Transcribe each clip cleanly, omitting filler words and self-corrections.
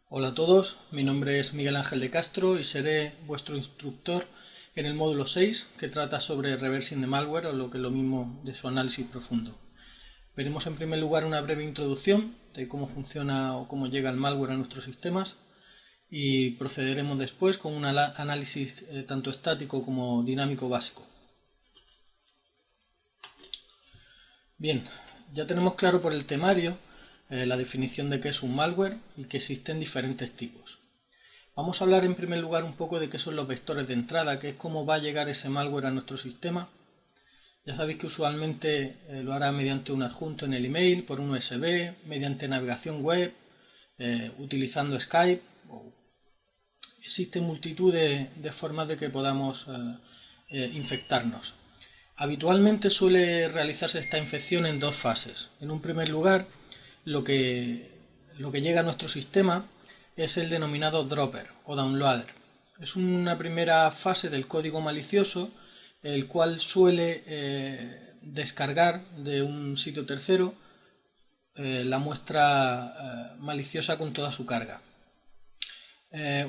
Hola a todos, mi nombre es Miguel Ángel de Castro y seré vuestro instructor en el módulo 6 que trata sobre reversing de malware o lo que es lo mismo de su análisis profundo. Veremos en primer lugar una breve introducción de cómo funciona o cómo llega el malware a nuestros sistemas y procederemos después con un análisis tanto estático como dinámico básico. Bien, ya tenemos claro por el temario la definición de qué es un malware y que existen diferentes tipos. Vamos a hablar en primer lugar un poco de qué son los vectores de entrada, que es cómo va a llegar ese malware a nuestro sistema. Ya sabéis que usualmente lo hará mediante un adjunto en el email, por un USB, mediante navegación web, utilizando Skype. Existe multitud de formas de que podamos infectarnos. Habitualmente suele realizarse esta infección en dos fases. En un primer lugar, lo que llega a nuestro sistema es el denominado dropper o downloader. Es una primera fase del código malicioso, el cual suele descargar de un sitio tercero la muestra maliciosa con toda su carga.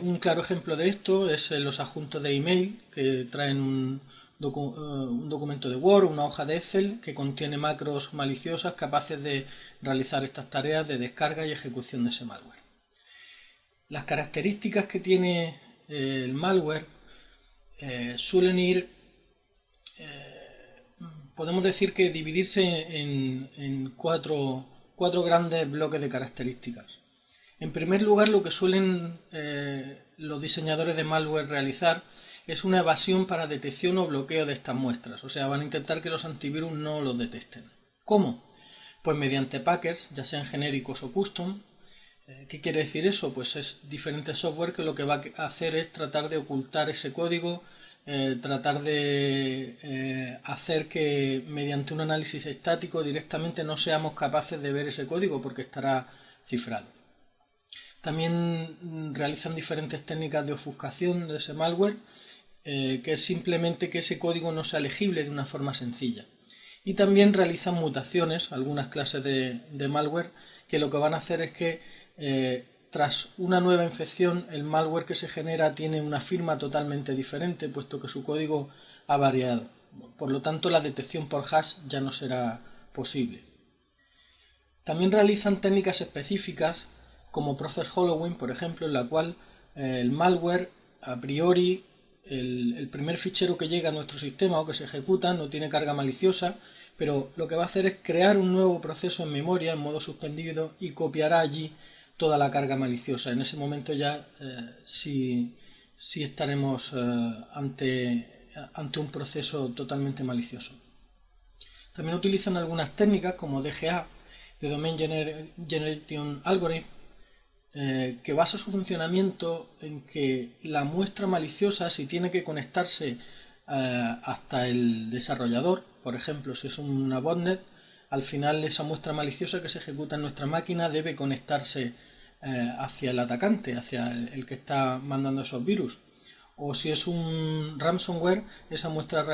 Un claro ejemplo de esto es los adjuntos de email que traen un documento de Word, una hoja de Excel que contiene macros maliciosas capaces de realizar estas tareas de descarga y ejecución de ese malware. Las características que tiene el malware suelen ir, podemos decir que dividirse en cuatro grandes bloques de características. En primer lugar, lo que suelen los diseñadores de malware realizar es una evasión para detección o bloqueo de estas muestras, o sea, van a intentar que los antivirus no los detecten. ¿Cómo? Pues mediante packers, ya sean genéricos o custom. ¿Qué quiere decir eso? Pues es diferente software que lo que va a hacer es tratar de ocultar ese código, tratar de hacer que mediante un análisis estático directamente no seamos capaces de ver ese código porque estará cifrado. También realizan diferentes técnicas de ofuscación de ese malware, que es simplemente que ese código no sea legible de una forma sencilla. Y también realizan mutaciones, algunas clases de malware, que lo que van a hacer es que tras una nueva infección el malware que se genera tiene una firma totalmente diferente, puesto que su código ha variado. Por lo tanto, la detección por hash ya no será posible. También realizan técnicas específicas como Process Hollowing, por ejemplo, en la cual el malware a priori el primer fichero que llega a nuestro sistema o que se ejecuta no tiene carga maliciosa, pero lo que va a hacer es crear un nuevo proceso en memoria en modo suspendido y copiará allí toda la carga maliciosa. En ese momento ya sí estaremos ante un proceso totalmente malicioso. También utilizan algunas técnicas como DGA, de Domain Generation Algorithm, que basa su funcionamiento en que la muestra maliciosa, si tiene que conectarse hasta el desarrollador, por ejemplo, si es una botnet, al final esa muestra maliciosa que se ejecuta en nuestra máquina debe conectarse hacia el atacante, hacia el que está mandando esos virus. O si es un ransomware, esa muestra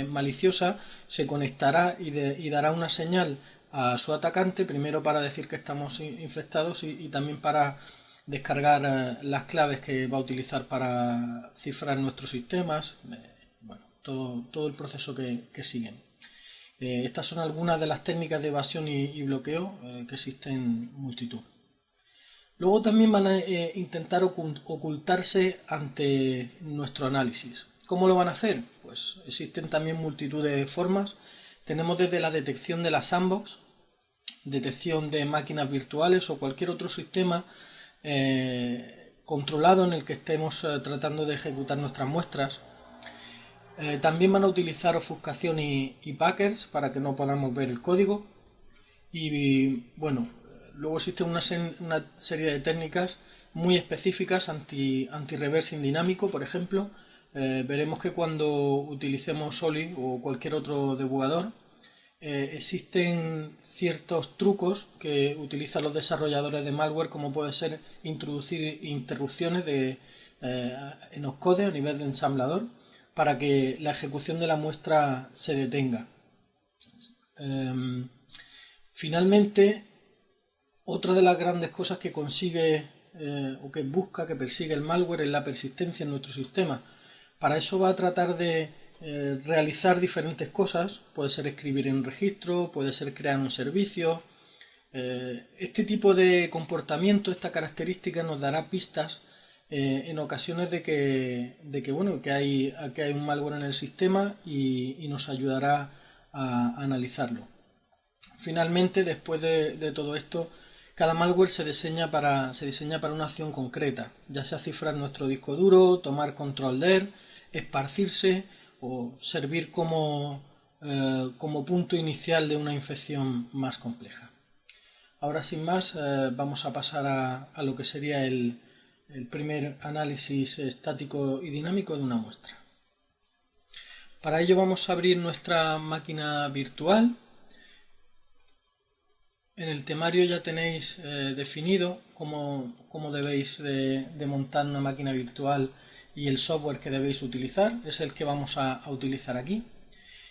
maliciosa se conectará y dará una señal a su atacante, primero para decir que estamos infectados y también para descargar las claves que va a utilizar para cifrar nuestros sistemas, bueno, todo el proceso que siguen. Estas son algunas de las técnicas de evasión y bloqueo que existen multitud. Luego también van a intentar ocultarse ante nuestro análisis. ¿Cómo lo van a hacer? Pues existen también multitud de formas. Tenemos desde la detección de la sandbox, detección de máquinas virtuales o cualquier otro sistema controlado en el que estemos tratando de ejecutar nuestras muestras. También van a utilizar ofuscación y packers para que no podamos ver el código. Y bueno, luego existe una serie de técnicas muy específicas anti-reversing dinámico, por ejemplo. Veremos que cuando utilicemos Solid o cualquier otro debugador, existen ciertos trucos que utilizan los desarrolladores de malware, como puede ser introducir interrupciones en opcode a nivel de ensamblador para que la ejecución de la muestra se detenga. Finalmente, otra de las grandes cosas que consigue o que busca, que persigue el malware es la persistencia en nuestro sistema. Para eso va a tratar de realizar diferentes cosas. Puede ser escribir en registro, puede ser crear un servicio. Este tipo de comportamiento, esta característica nos dará pistas en ocasiones de que hay un malware en el sistema y nos ayudará a analizarlo. Finalmente, después de todo esto, cada malware se diseña para una acción concreta, ya sea cifrar nuestro disco duro, tomar control de él, esparcirse o servir como punto inicial de una infección más compleja. Ahora, sin más, vamos a pasar a lo que sería el primer análisis estático y dinámico de una muestra. Para ello vamos a abrir nuestra máquina virtual. En el temario ya tenéis definido cómo debéis de montar una máquina virtual y el software que debéis utilizar. Es el que vamos a utilizar aquí.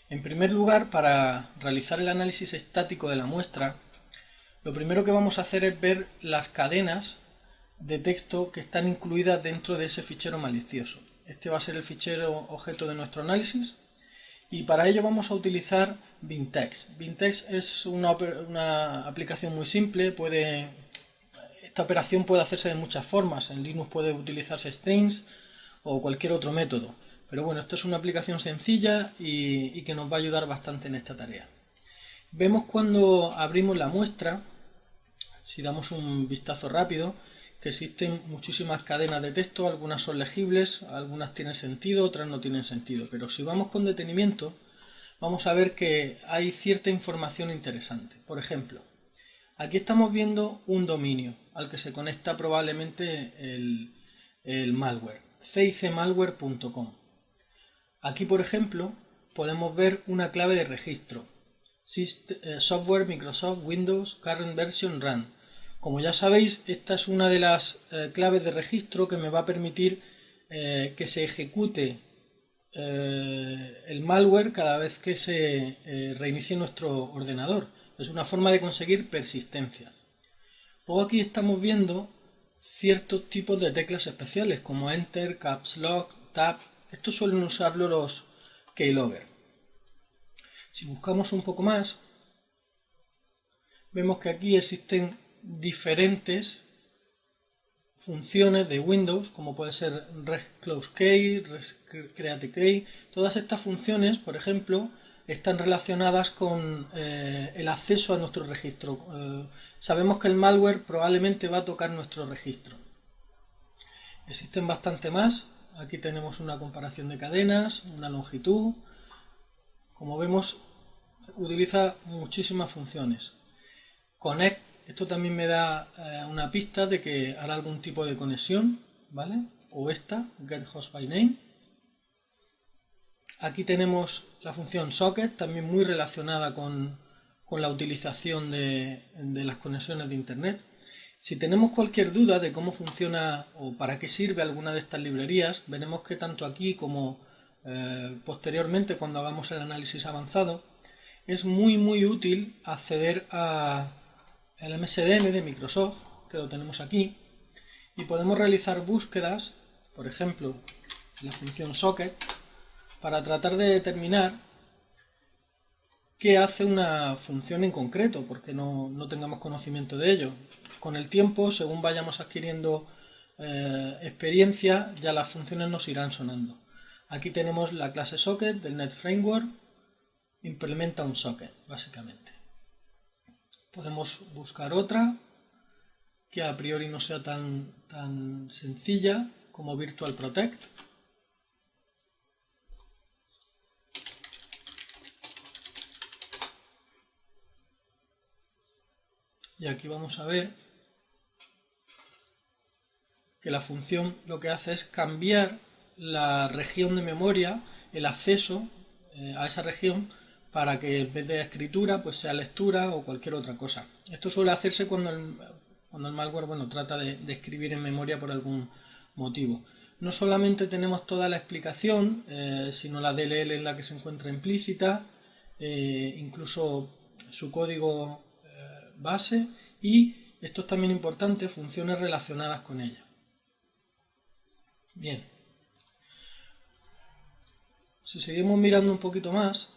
En primer lugar, para realizar el análisis estático de la muestra, lo primero que vamos a hacer es ver las cadenas de texto que están incluidas dentro de ese fichero malicioso. Este va a ser el fichero objeto de nuestro análisis y para ello vamos a utilizar Vintex. Vintex es una aplicación muy simple. Esta operación puede hacerse de muchas formas. En Linux puede utilizarse strings o cualquier otro método. Pero bueno, esto es una aplicación sencilla y que nos va a ayudar bastante en esta tarea. Vemos cuando abrimos la muestra, si damos un vistazo rápido, que existen muchísimas cadenas de texto, algunas son legibles, algunas tienen sentido, otras no tienen sentido, pero si vamos con detenimiento vamos a ver que hay cierta información interesante. Por ejemplo, aquí estamos viendo un dominio al que se conecta probablemente el malware, cicmalware.com. Aquí, por ejemplo, podemos ver una clave de registro, software Microsoft Windows Current Version Run. Como ya sabéis, esta es una de las claves de registro que me va a permitir que se ejecute el malware cada vez que se reinicie nuestro ordenador. Es una forma de conseguir persistencia. Luego aquí estamos viendo ciertos tipos de teclas especiales como Enter, Caps Lock, Tab. Estos suelen usarlo los keylogger. Si buscamos un poco más, vemos que aquí existen diferentes funciones de Windows, como puede ser regClose-Key, regCreate-Key. Todas estas funciones, por ejemplo, están relacionadas con el acceso a nuestro registro. Sabemos que el malware probablemente va a tocar nuestro registro. Existen bastante más. Aquí tenemos una comparación de cadenas, una longitud. Como vemos, utiliza muchísimas funciones. Connect, esto también me da una pista de que hará algún tipo de conexión, ¿vale? O esta, getHostByName. Aquí tenemos la función socket, también muy relacionada con la utilización de las conexiones de internet. Si tenemos cualquier duda de cómo funciona o para qué sirve alguna de estas librerías, veremos que tanto aquí como posteriormente cuando hagamos el análisis avanzado, es muy útil acceder al MSDN de Microsoft, que lo tenemos aquí, y podemos realizar búsquedas, por ejemplo, la función socket, para tratar de determinar qué hace una función en concreto, porque no tengamos conocimiento de ello. Con el tiempo, según vayamos adquiriendo experiencia, ya las funciones nos irán sonando. Aquí tenemos la clase socket del Net Framework, implementa un socket, básicamente. Podemos buscar otra que a priori no sea tan sencilla como Virtual Protect. Y aquí vamos a ver que la función lo que hace es cambiar la región de memoria, el acceso a esa región, para que en vez de escritura pues sea lectura o cualquier otra cosa. Esto suele hacerse cuando el malware trata de escribir en memoria por algún motivo. No solamente tenemos toda la explicación, sino la DLL en la que se encuentra implícita, incluso su código base y Esto es también importante, funciones relacionadas con ella. Bien. Si seguimos mirando un poquito más,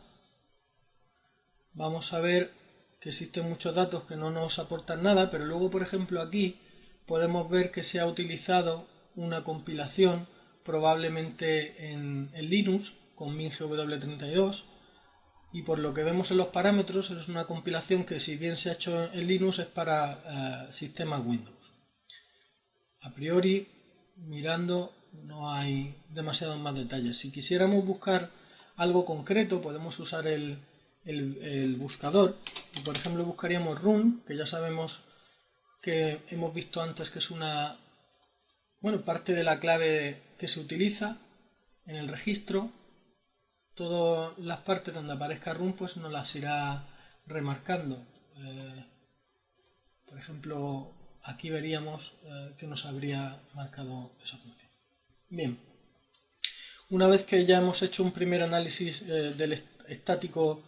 vamos a ver que existen muchos datos que no nos aportan nada, pero luego, por ejemplo, aquí podemos ver que se ha utilizado una compilación probablemente en Linux con MinGW32, y por lo que vemos en los parámetros es una compilación que, si bien se ha hecho en Linux, es para sistemas Windows. A priori, mirando, no hay demasiados más detalles. Si quisiéramos buscar algo concreto, podemos usar el buscador y, por ejemplo, buscaríamos run, que ya sabemos que hemos visto antes que es una parte de la clave que se utiliza en el registro. Todas las partes donde aparezca run pues nos las irá remarcando. Por ejemplo, aquí veríamos que nos habría marcado esa función. Bien, una vez que ya hemos hecho un primer análisis del estático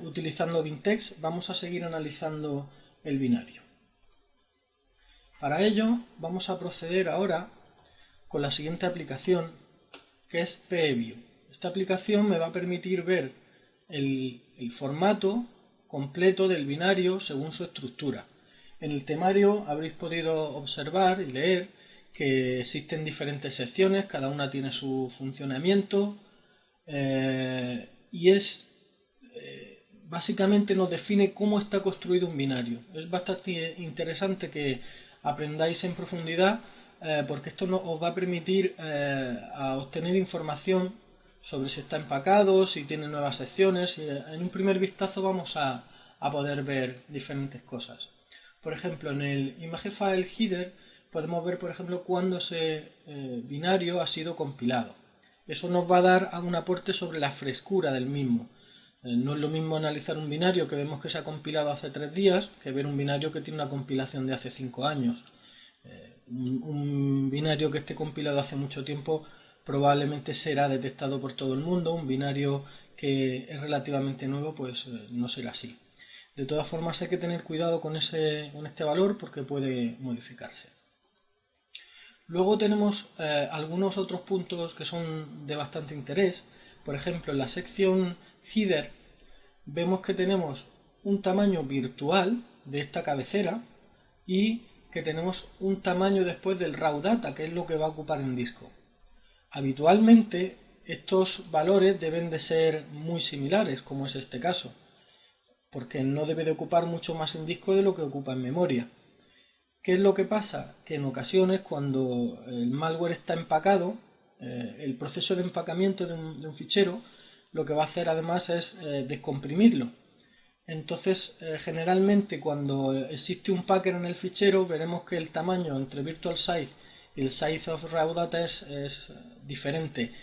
utilizando Vintex, vamos a seguir analizando el binario. Para ello vamos a proceder ahora con la siguiente aplicación, que es PEView. Esta aplicación me va a permitir ver el formato completo del binario según su estructura. En el temario habréis podido observar y leer que existen diferentes secciones, cada una tiene su funcionamiento y básicamente nos define cómo está construido un binario. Es bastante interesante que aprendáis en profundidad porque esto os va a permitir obtener información sobre si está empacado, si tiene nuevas secciones, y en un primer vistazo vamos a poder ver diferentes cosas. Por ejemplo, en el ImageFile Header podemos ver, por ejemplo, cuándo ese binario ha sido compilado. Eso nos va a dar algún aporte sobre la frescura del mismo. No es lo mismo analizar un binario que vemos que se ha compilado hace 3 días que ver un binario que tiene una compilación de hace 5 años. Un binario que esté compilado hace mucho tiempo probablemente será detectado por todo el mundo. Un binario que es relativamente nuevo pues no será así. De todas formas hay que tener cuidado con este valor porque puede modificarse. Luego tenemos algunos otros puntos que son de bastante interés. Por ejemplo, en la sección Header vemos que tenemos un tamaño virtual de esta cabecera y que tenemos un tamaño después del raw data, que es lo que va a ocupar en disco. Habitualmente estos valores deben de ser muy similares, como es este caso, porque no debe de ocupar mucho más en disco de lo que ocupa en memoria. ¿Qué es lo que pasa? Que en ocasiones, cuando el malware está empacado, el proceso de empacamiento de un fichero lo que va a hacer además es descomprimirlo. Entonces, generalmente cuando existe un packer en el fichero, veremos que el tamaño entre virtual size y el size of raw data es diferente.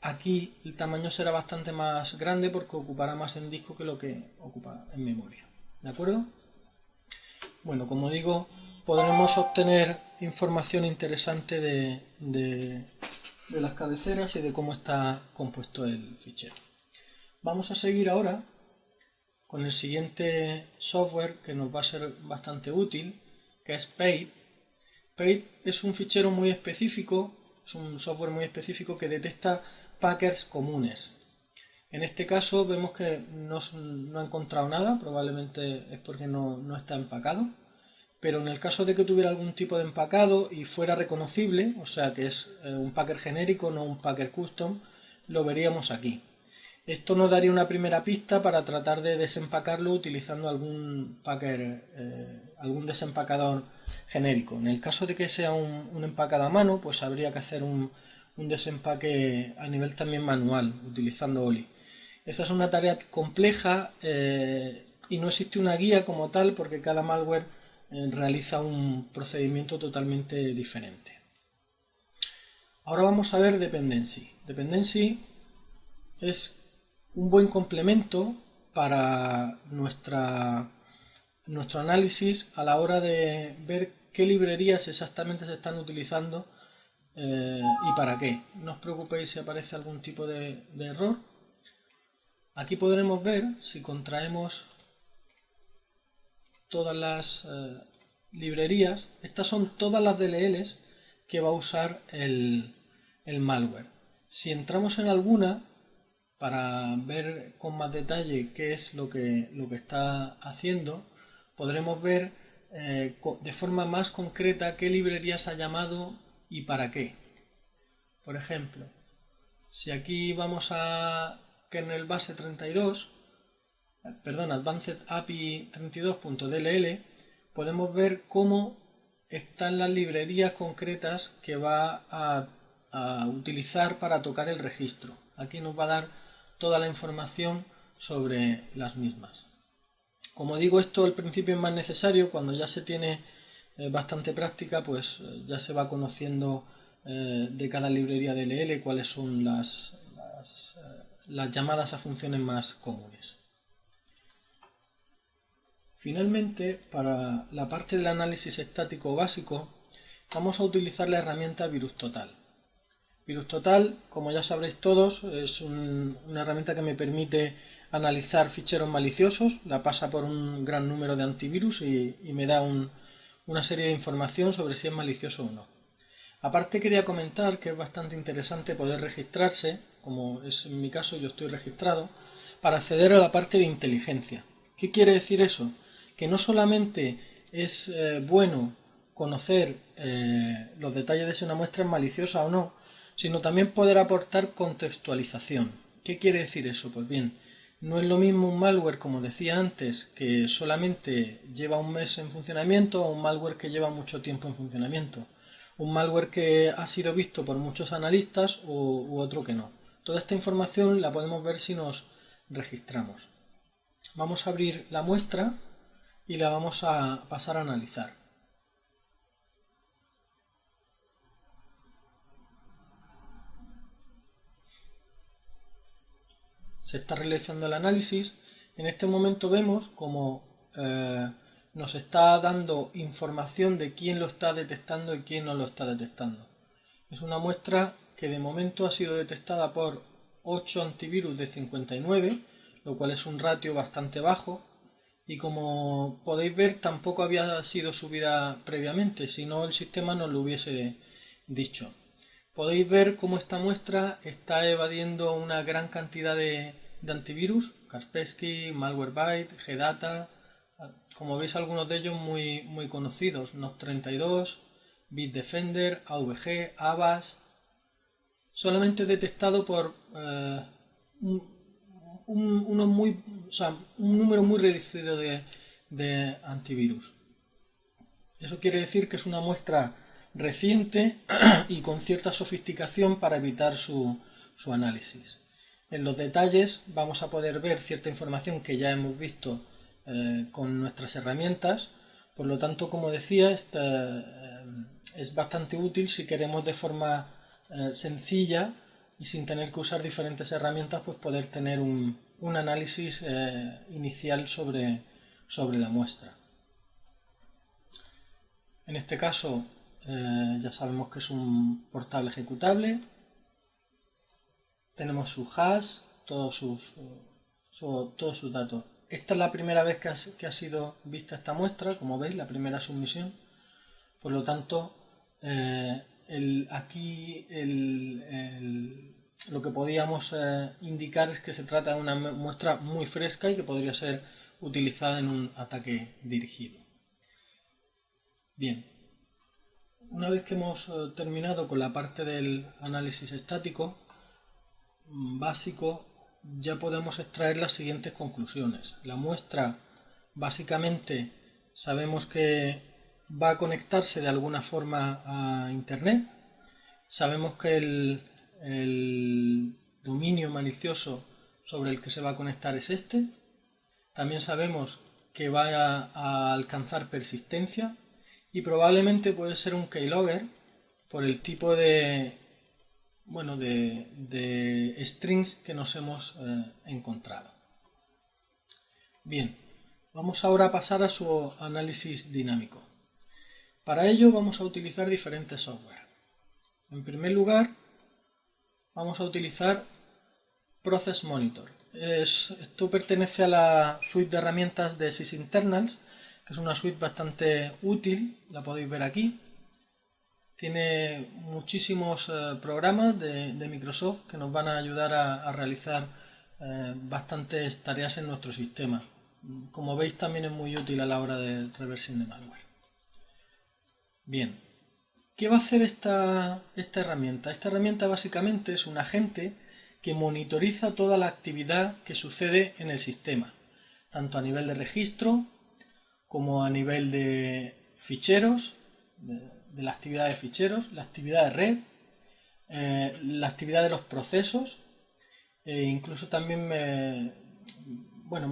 Aquí el tamaño será bastante más grande porque ocupará más en disco que lo que ocupa en memoria. ¿De acuerdo? Bueno, como digo, podremos obtener información interesante de las cabeceras y de cómo está compuesto el fichero. Vamos a seguir ahora con el siguiente software que nos va a ser bastante útil, que es PAID. PAID es un fichero muy específico, es un software muy específico que detecta packers comunes. En este caso vemos que no ha encontrado nada, probablemente es porque no está empacado, pero en el caso de que tuviera algún tipo de empacado y fuera reconocible, o sea que es un packer genérico, no un packer custom, lo veríamos aquí. Esto nos daría una primera pista para tratar de desempacarlo utilizando algún packer, algún desempacador genérico. En el caso de que sea un empacado a mano, pues habría que hacer un desempaque a nivel también manual, utilizando OLI. Esa es una tarea compleja y no existe una guía como tal porque cada malware realiza un procedimiento totalmente diferente. Ahora vamos a ver Dependency. Dependency es un buen complemento para nuestro análisis a la hora de ver qué librerías exactamente se están utilizando y para qué. No os preocupéis si aparece algún tipo de error. Aquí podremos ver, si contraemos todas las librerías, estas son todas las DLLs que va a usar el malware. Si entramos en alguna, para ver con más detalle qué es lo que está haciendo, podremos ver de forma más concreta qué librerías ha llamado y para qué. Por ejemplo, si aquí vamos a kernel base 32, Advanced API 32.dll, podemos ver cómo están las librerías concretas que va a utilizar para tocar el registro. Aquí nos va a dar toda la información sobre las mismas. Como digo, esto al principio es más necesario. Cuando ya se tiene bastante práctica, pues ya se va conociendo de cada librería DLL cuáles son las llamadas a funciones más comunes. Finalmente, para la parte del análisis estático básico, vamos a utilizar la herramienta VirusTotal. VirusTotal, como ya sabréis todos, es una herramienta que me permite analizar ficheros maliciosos, la pasa por un gran número de antivirus y me da una serie de información sobre si es malicioso o no. Aparte quería comentar que es bastante interesante poder registrarse, como es en mi caso, yo estoy registrado, para acceder a la parte de inteligencia. ¿Qué quiere decir eso? Que no solamente es bueno conocer los detalles de si una muestra es maliciosa o no, sino también poder aportar contextualización. ¿Qué quiere decir eso? Pues bien, no es lo mismo un malware, como decía antes, que solamente lleva un mes en funcionamiento o un malware que lleva mucho tiempo en funcionamiento. Un malware que ha sido visto por muchos analistas u otro que no. Toda esta información la podemos ver si nos registramos. Vamos a abrir la muestra y la vamos a pasar a analizar. Se está realizando el análisis. En este momento vemos como nos está dando información de quién lo está detectando y quién no lo está detectando. Es una muestra que de momento ha sido detectada por 8 antivirus de 59, lo cual es un ratio bastante bajo, y como podéis ver tampoco había sido subida previamente, si no el sistema nos lo hubiese dicho. Podéis ver cómo esta muestra está evadiendo una gran cantidad de antivirus, Kaspersky, Malwarebytes, Gdata, como veis algunos de ellos muy conocidos, Nox32, Bitdefender, AVG, Avast. Solamente detectado por un número muy reducido de antivirus. Eso quiere decir que es una muestra reciente y con cierta sofisticación para evitar su análisis. En los detalles vamos a poder ver cierta información que ya hemos visto con nuestras herramientas. Por lo tanto, como decía, es bastante útil si queremos de forma sencilla y sin tener que usar diferentes herramientas, pues poder tener un análisis inicial sobre la muestra. En este caso ya sabemos que es un portable ejecutable, tenemos su hash, todos sus datos. Esta es la primera vez que ha sido vista esta muestra, como veis, la primera submisión. Por lo tanto, aquí lo que podíamos indicar es que se trata de una muestra muy fresca y que podría ser utilizada en un ataque dirigido. Bien, una vez que hemos terminado con la parte del análisis estático básico, ya podemos extraer las siguientes conclusiones. La muestra, básicamente, sabemos que va a conectarse de alguna forma a Internet. Sabemos que el dominio malicioso sobre el que se va a conectar es este. También sabemos que va a alcanzar persistencia y probablemente puede ser un keylogger por el tipo de strings que nos hemos encontrado. Bien, vamos ahora a pasar a su análisis dinámico. Para ello vamos a utilizar diferentes software. En primer lugar, vamos a utilizar Process Monitor. Esto pertenece a la suite de herramientas de SysInternals, que es una suite bastante útil, la podéis ver aquí. Tiene muchísimos programas de Microsoft que nos van a ayudar a realizar bastantes tareas en nuestro sistema. Como veis, también es muy útil a la hora de reversión de malware. Bien, ¿qué va a hacer esta herramienta? Esta herramienta básicamente es un agente que monitoriza toda la actividad que sucede en el sistema, tanto a nivel de registro como a nivel de ficheros, de la actividad de ficheros, la actividad de red, la actividad de los procesos, incluso también me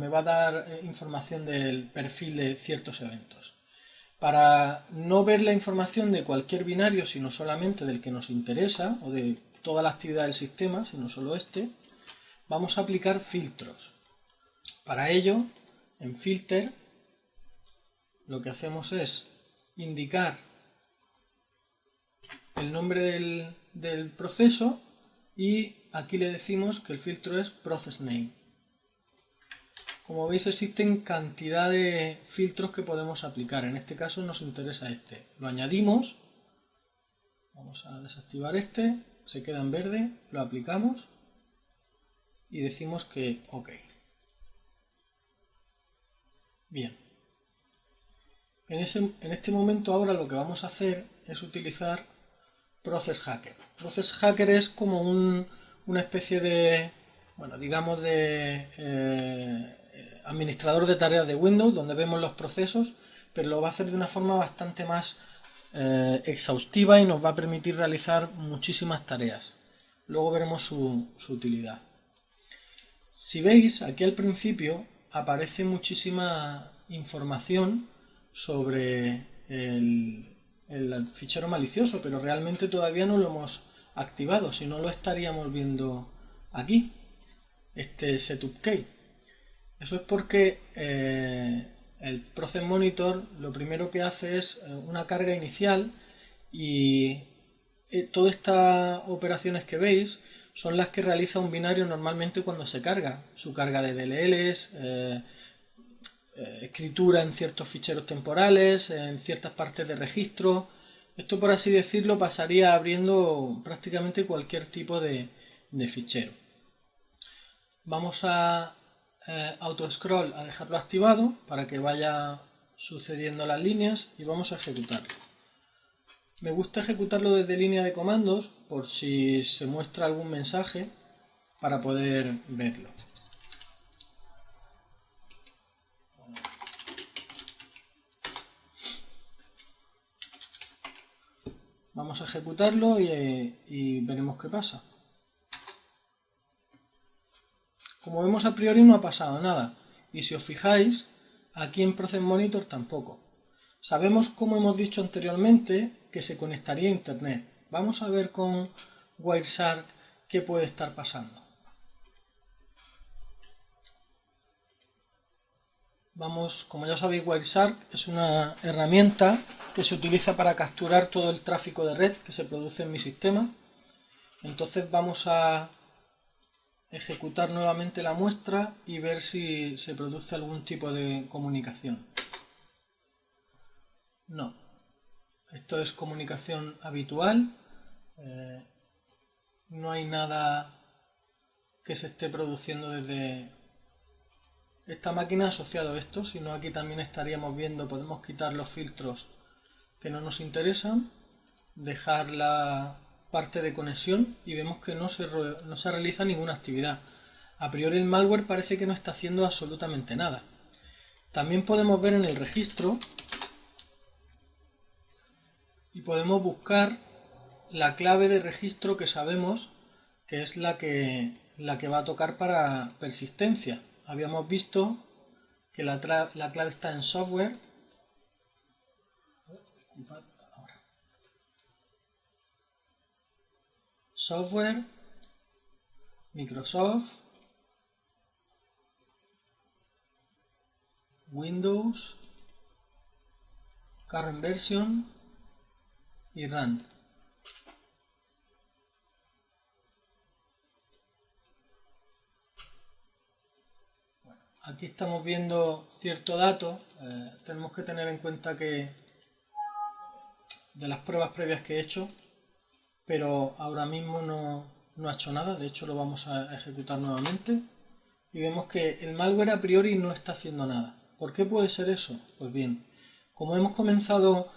va a dar información del perfil de ciertos eventos. Para no ver la información de cualquier binario, sino solamente del que nos interesa, o de toda la actividad del sistema, sino solo este, vamos a aplicar filtros. Para ello, en Filter, lo que hacemos es indicar el nombre del proceso y aquí le decimos que el filtro es Process Name. Como veis, existen cantidad de filtros que podemos aplicar. En este caso nos interesa este. Lo añadimos. Vamos a desactivar este. Se queda en verde. Lo aplicamos. Y decimos que OK. Bien. En este momento ahora lo que vamos a hacer es utilizar Process Hacker. Process Hacker es como una especie de, digamos de administrador de tareas de Windows, donde vemos los procesos, pero lo va a hacer de una forma bastante más exhaustiva y nos va a permitir realizar muchísimas tareas. Luego veremos su utilidad. Si veis, aquí al principio aparece muchísima información sobre el fichero malicioso, pero realmente todavía no lo hemos activado, si no lo estaríamos viendo aquí, este setup key. Eso es porque el Process Monitor lo primero que hace es una carga inicial y todas estas operaciones que veis son las que realiza un binario normalmente cuando se carga. Su carga de DLLs, escritura en ciertos ficheros temporales, en ciertas partes de registro. Esto, por así decirlo, pasaría abriendo prácticamente cualquier tipo de fichero. Vamos a auto-scroll a dejarlo activado para que vaya sucediendo las líneas y vamos a ejecutarlo. Me gusta ejecutarlo desde línea de comandos por si se muestra algún mensaje para poder verlo. Vamos a ejecutarlo y veremos qué pasa. Como vemos, a priori no ha pasado nada. Y si os fijáis, aquí en Process Monitor tampoco. Sabemos, como hemos dicho anteriormente, que se conectaría a Internet. Vamos a ver con Wireshark qué puede estar pasando. Como ya sabéis, Wireshark es una herramienta que se utiliza para capturar todo el tráfico de red que se produce en mi sistema. Entonces vamos a ejecutar nuevamente la muestra y ver si se produce algún tipo de comunicación. No, esto es comunicación habitual, no hay nada que se esté produciendo desde esta máquina asociado a esto, sino aquí también estaríamos viendo, podemos quitar los filtros que no nos interesan, dejar la parte de conexión y vemos que no se realiza ninguna actividad. A priori el malware parece que no está haciendo absolutamente nada. También podemos ver en el registro y podemos buscar la clave de registro que sabemos que es la que va a tocar para persistencia. Habíamos visto que la clave está en software. Software, Microsoft, Windows, Current Version y Run. aquí estamos viendo cierto dato. Tenemos que tener en cuenta que de las pruebas previas que he hecho, pero ahora mismo no ha hecho nada. De hecho lo vamos a ejecutar nuevamente y vemos que el malware a priori no está haciendo nada. ¿Por qué puede ser eso? Pues bien, como hemos comenzado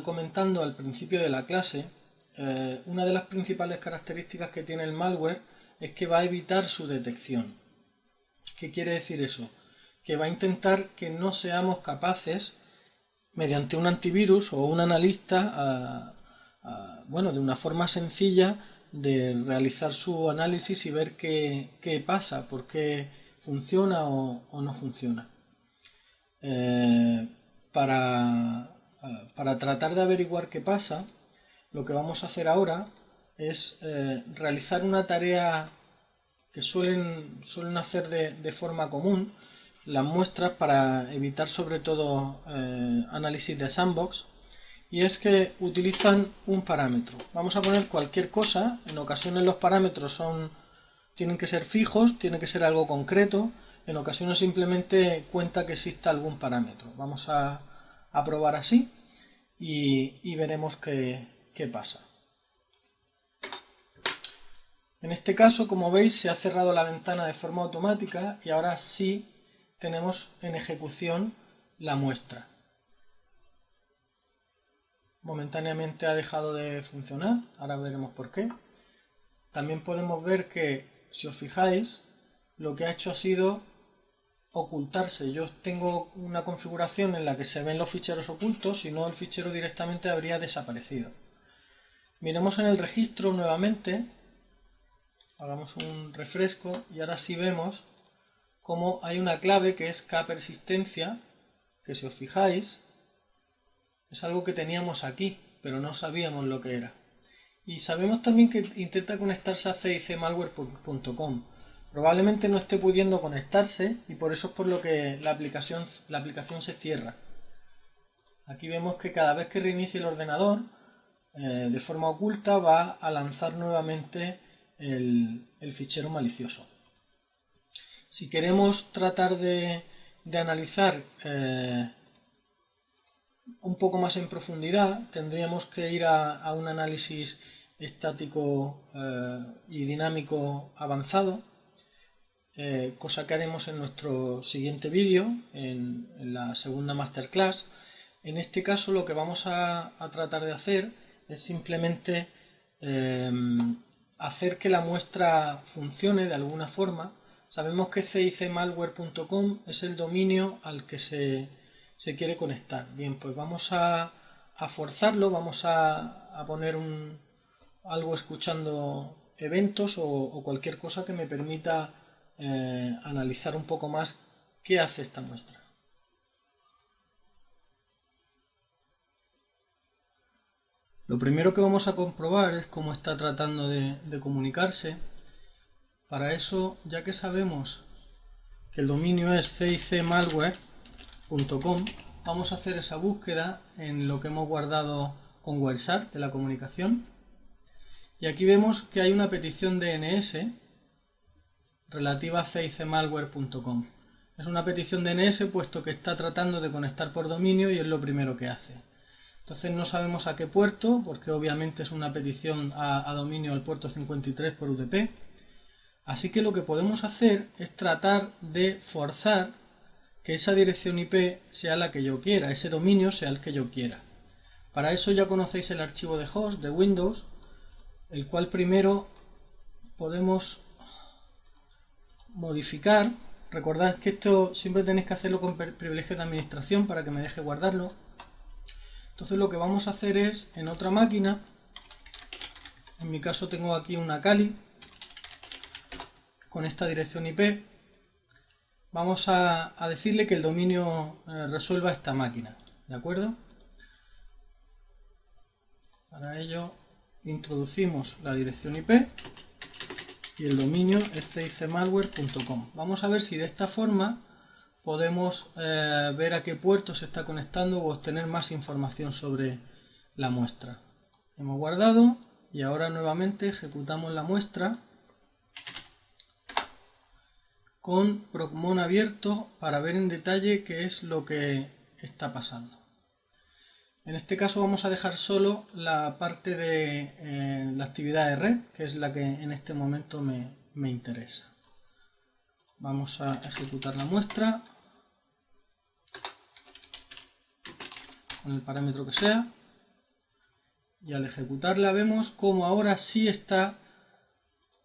comentando al principio de la clase, una de las principales características que tiene el malware es que va a evitar su detección. ¿Qué quiere decir eso? Que va a intentar que no seamos capaces, mediante un antivirus o un analista, bueno, de una forma sencilla, de realizar su análisis y ver qué pasa, por qué funciona o no funciona. Para tratar de averiguar qué pasa, lo que vamos a hacer ahora es realizar una tarea que suelen hacer de forma común las muestras para evitar sobre todo análisis de sandbox, y es que utilizan un parámetro. Vamos a poner cualquier cosa. En ocasiones los parámetros tienen que ser fijos, tiene que ser algo concreto. En ocasiones simplemente cuenta que exista algún parámetro. Vamos a probar así y veremos qué pasa. En este caso, como veis, se ha cerrado la ventana de forma automática y ahora sí tenemos en ejecución la muestra. Momentáneamente ha dejado de funcionar, ahora veremos por qué. También podemos ver que, si os fijáis, lo que ha hecho ha sido ocultarse. Yo tengo una configuración en la que se ven los ficheros ocultos, si no el fichero directamente habría desaparecido. Miremos en el registro nuevamente, hagamos un refresco y ahora sí vemos cómo hay una clave que es kpersistencia, que si os fijáis es algo que teníamos aquí, pero no sabíamos lo que era. Y sabemos también que intenta conectarse a cicmalware.com. Probablemente no esté pudiendo conectarse y por eso es por lo que la aplicación se cierra. Aquí vemos que cada vez que reinicie el ordenador, de forma oculta va a lanzar nuevamente el fichero malicioso. Si queremos tratar de analizar un poco más en profundidad, tendríamos que ir a un análisis estático y dinámico avanzado, cosa que haremos en nuestro siguiente vídeo, en la segunda masterclass. En este caso lo que vamos a tratar de hacer es simplemente hacer que la muestra funcione de alguna forma. Sabemos que cicmalware.com es el dominio al que se quiere conectar. Bien, pues vamos a forzarlo, vamos a poner algo escuchando eventos o cualquier cosa que me permita analizar un poco más qué hace esta muestra. Lo primero que vamos a comprobar es cómo está tratando de comunicarse. Para eso, ya que sabemos que el dominio es cicmalware.com, vamos a hacer esa búsqueda en lo que hemos guardado con Wireshark de la comunicación. Y aquí vemos que hay una petición DNS relativa a cicmalware.com. Es una petición DNS puesto que está tratando de conectar por dominio y es lo primero que hace. Entonces no sabemos a qué puerto, porque obviamente es una petición a dominio al puerto 53 por UDP. Así que lo que podemos hacer es tratar de forzar que esa dirección IP sea la que yo quiera, ese dominio sea el que yo quiera. Para eso ya conocéis el archivo de host de Windows, el cual primero podemos modificar. Recordad que esto siempre tenéis que hacerlo con privilegios de administración para que me deje guardarlo. Entonces lo que vamos a hacer es, en otra máquina, en mi caso tengo aquí una Kali con esta dirección IP, vamos a decirle que el dominio resuelva esta máquina, ¿de acuerdo? Para ello introducimos la dirección IP y el dominio es cicmalware.com. Vamos a ver si de esta forma podemos ver a qué puerto se está conectando o obtener más información sobre la muestra. Hemos guardado y ahora nuevamente ejecutamos la muestra. con Procmon abierto para ver en detalle qué es lo que está pasando. En este caso vamos a dejar solo la parte de la actividad de red, que es la que en este momento me interesa. Vamos a ejecutar la muestra con el parámetro que sea, y al ejecutarla vemos como ahora sí está,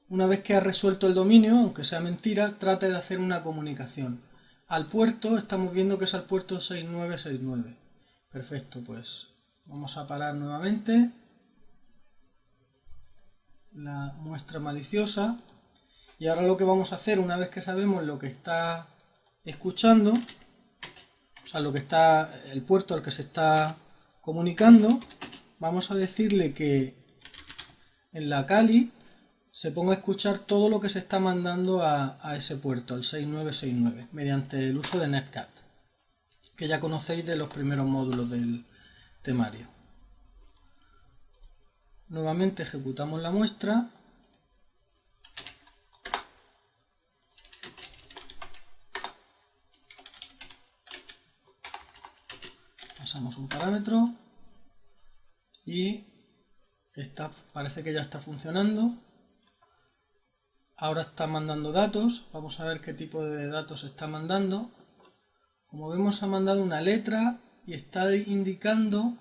una vez que ha resuelto el dominio, aunque sea mentira, trata de hacer una comunicación. Al puerto estamos viendo que es al puerto 6969. Perfecto, pues vamos a parar nuevamente la muestra maliciosa y ahora lo que vamos a hacer, una vez que sabemos lo que está escuchando, o sea, lo que está, el puerto al que se está comunicando, vamos a decirle que en la Kali se ponga a escuchar todo lo que se está mandando a ese puerto, al 6969, mediante el uso de Netcat, que ya conocéis de los primeros módulos del temario. Nuevamente ejecutamos la muestra. Pasamos un parámetro y parece que ya está funcionando. Ahora está mandando datos. Vamos a ver qué tipo de datos está mandando. Como vemos, ha mandado una letra y está indicando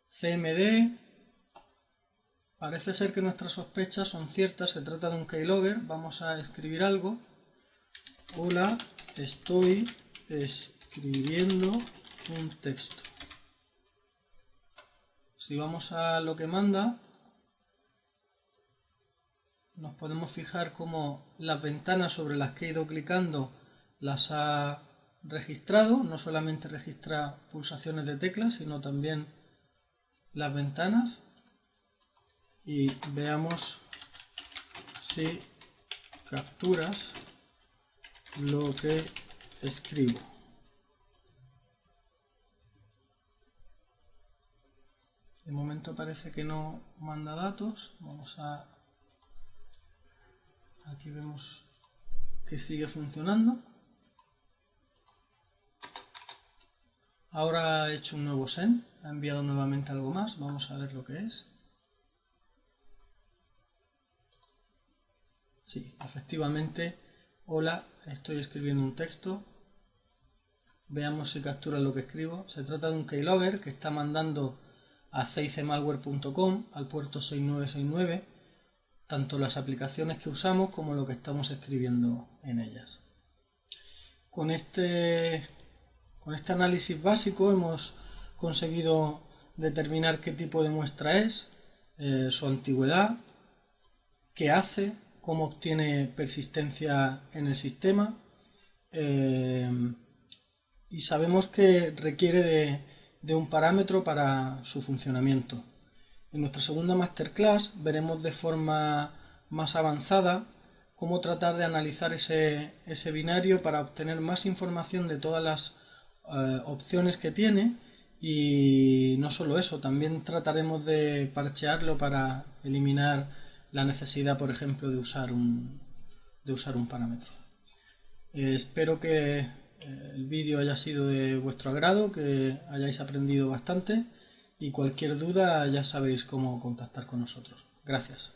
CMD. Parece ser que nuestras sospechas son ciertas, se trata de un keylogger. Vamos a escribir algo. Hola, estoy escribiendo un texto. Si vamos a lo que manda, nos podemos fijar cómo las ventanas sobre las que he ido clicando las ha registrado. No solamente registra pulsaciones de teclas, sino también las ventanas. Y veamos si capturas lo que escribo. De momento parece que no manda datos. Aquí vemos que sigue funcionando. Ahora ha hecho un nuevo send, ha enviado nuevamente algo más. Vamos a ver lo que es. Sí, efectivamente, hola, estoy escribiendo un texto. Veamos si captura lo que escribo. Se trata de un keylogger que está mandando a ceicemalware.com al puerto 6969 tanto las aplicaciones que usamos como lo que estamos escribiendo en ellas. Con este análisis básico hemos conseguido determinar qué tipo de muestra es, su antigüedad, qué hace, cómo obtiene persistencia en el sistema, y sabemos que requiere de un parámetro para su funcionamiento. En nuestra segunda masterclass veremos de forma más avanzada cómo tratar de analizar ese binario para obtener más información de todas las opciones que tiene, y no solo eso, también trataremos de parchearlo para eliminar la necesidad, por ejemplo, de usar un parámetro. Espero que el vídeo haya sido de vuestro agrado, que hayáis aprendido bastante, y cualquier duda ya sabéis cómo contactar con nosotros. Gracias.